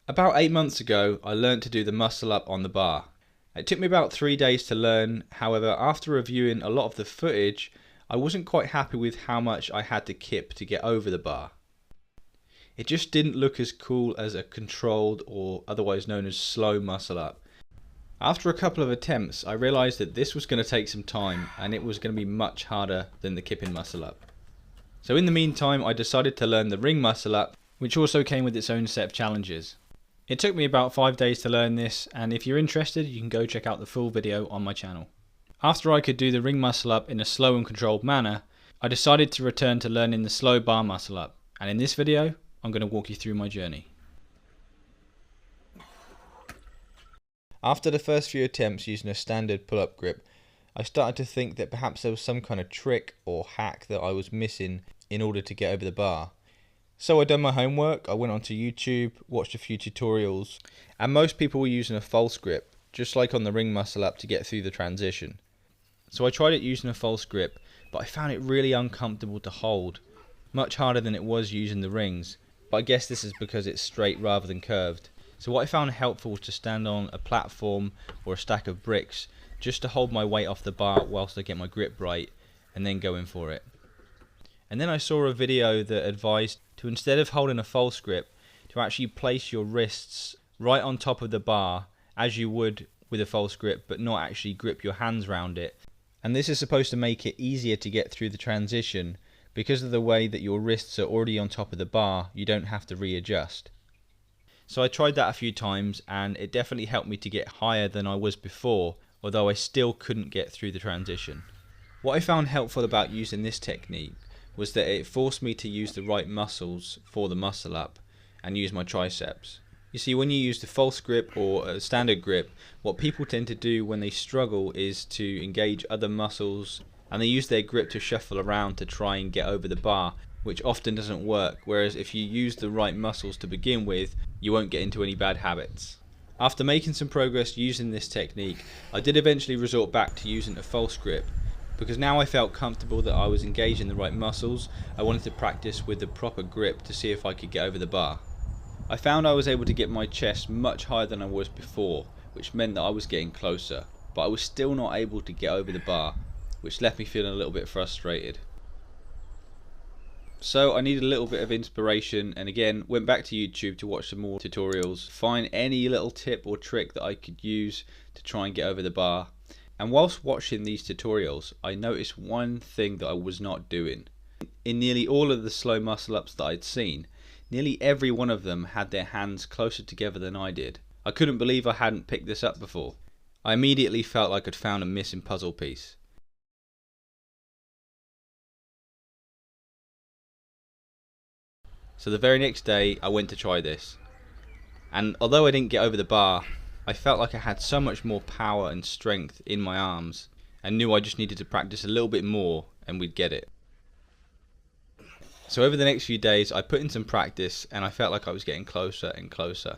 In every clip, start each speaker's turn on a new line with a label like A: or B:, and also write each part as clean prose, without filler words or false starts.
A: About 8 months ago, I learned to do the muscle up on the bar. It took me about 3 days to learn, however, after reviewing a lot of the footage, I wasn't quite happy with how much I had to kip to get over the bar. It just didn't look as cool as a controlled or otherwise known as slow muscle up. After a couple of attempts, I realised that this was going to take some time and it was going to be much harder than the kipping muscle up. So in the meantime, I decided to learn the ring muscle up, which also came with its own set of challenges. It took me about 5 days to learn this, and if you're interested, you can go check out the full video on my channel. After I could do the ring muscle up in a slow and controlled manner, I decided to return to learning the slow bar muscle up, and in this video, I'm going to walk you through my journey. After the first few attempts using a standard pull-up grip, I started to think that perhaps there was some kind of trick or hack that I was missing in order to get over the bar. So I done my homework, I went onto YouTube, watched a few tutorials, and most people were using a false grip, just like on the ring muscle up, to get through the transition. So I tried it using a false grip, but I found it really uncomfortable to hold, much harder than it was using the rings, but I guess this is because it's straight rather than curved. So what I found helpful was to stand on a platform or a stack of bricks just to hold my weight off the bar whilst I get my grip right and then go in for it. And then I saw a video that advised to, instead of holding a false grip, to actually place your wrists right on top of the bar as you would with a false grip, but not actually grip your hands around it. And this is supposed to make it easier to get through the transition because of the way that your wrists are already on top of the bar. You don't have to readjust. So I tried that a few times and it definitely helped me to get higher than I was before, although I still couldn't get through the transition. What I found helpful about using this technique was that it forced me to use the right muscles for the muscle up and use my triceps. You see, when you use the false grip or a standard grip, what people tend to do when they struggle is to engage other muscles, and they use their grip to shuffle around to try and get over the bar, which often doesn't work, whereas if you use the right muscles to begin with, you won't get into any bad habits. After making some progress using this technique, I did eventually resort back to using a false grip, because now I felt comfortable that I was engaging the right muscles. I wanted to practice with the proper grip to see if I could get over the bar. I found I was able to get my chest much higher than I was before, which meant that I was getting closer, but I was still not able to get over the bar, which left me feeling a little bit frustrated. So I needed a little bit of inspiration, and again went back to YouTube to watch some more tutorials, find any little tip or trick that I could use to try and get over the bar. And whilst watching these tutorials, I noticed one thing that I was not doing. In nearly all of the slow muscle ups that I'd seen, nearly every one of them had their hands closer together than I did. I couldn't believe I hadn't picked this up before. I immediately felt like I'd found a missing puzzle piece. So the very next day I went to try this, and although I didn't get over the bar, I felt like I had so much more power and strength in my arms, and knew I just needed to practice a little bit more and we'd get it. So over the next few days I put in some practice and I felt like I was getting closer and closer.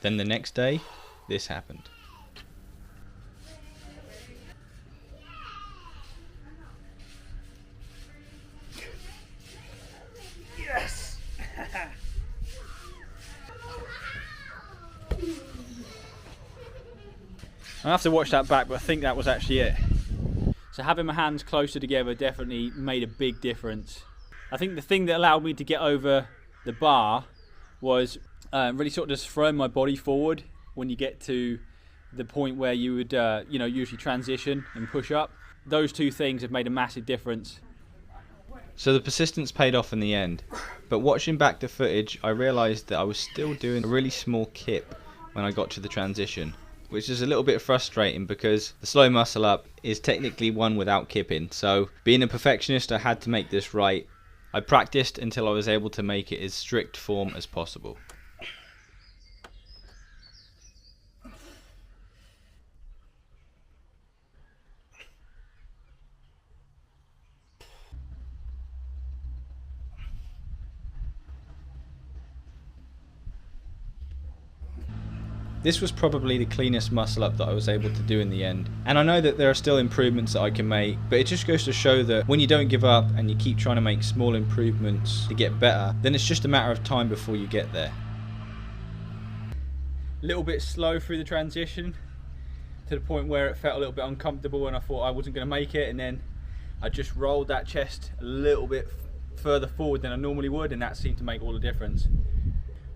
A: Then the next day, this happened.
B: Yes! I have to watch that back, but I think that was actually it. So having my hands closer together definitely made a big difference. I think the thing that allowed me to get over the bar was really sort of just throwing my body forward when you get to the point where you would usually transition and push up. Those two things have made a massive difference.
A: So the persistence paid off in the end, but watching back the footage I realised that I was still doing a really small kip when I got to the transition, which is a little bit frustrating because the slow muscle up is technically one without kipping. So being a perfectionist, I had to make this right. I practiced until I was able to make it as strict form as possible.
B: This was probably the cleanest muscle up that I was able to do in the end. And I know that there are still improvements that I can make, but it just goes to show that when you don't give up and you keep trying to make small improvements to get better, then it's just a matter of time before you get there. A little bit slow through the transition to the point where it felt a little bit uncomfortable and I thought I wasn't going to make it, and then I just rolled that chest a little bit further forward than I normally would, and that seemed to make all the difference.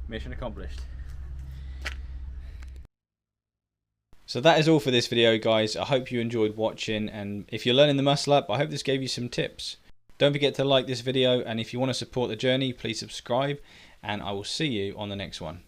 B: Mission accomplished. So that is all for this video, guys. I hope you enjoyed watching, and if you're learning the muscle up, I hope this gave you some tips. Don't forget to like this video, and if you want to support the journey, please subscribe, and I will see you on the next one.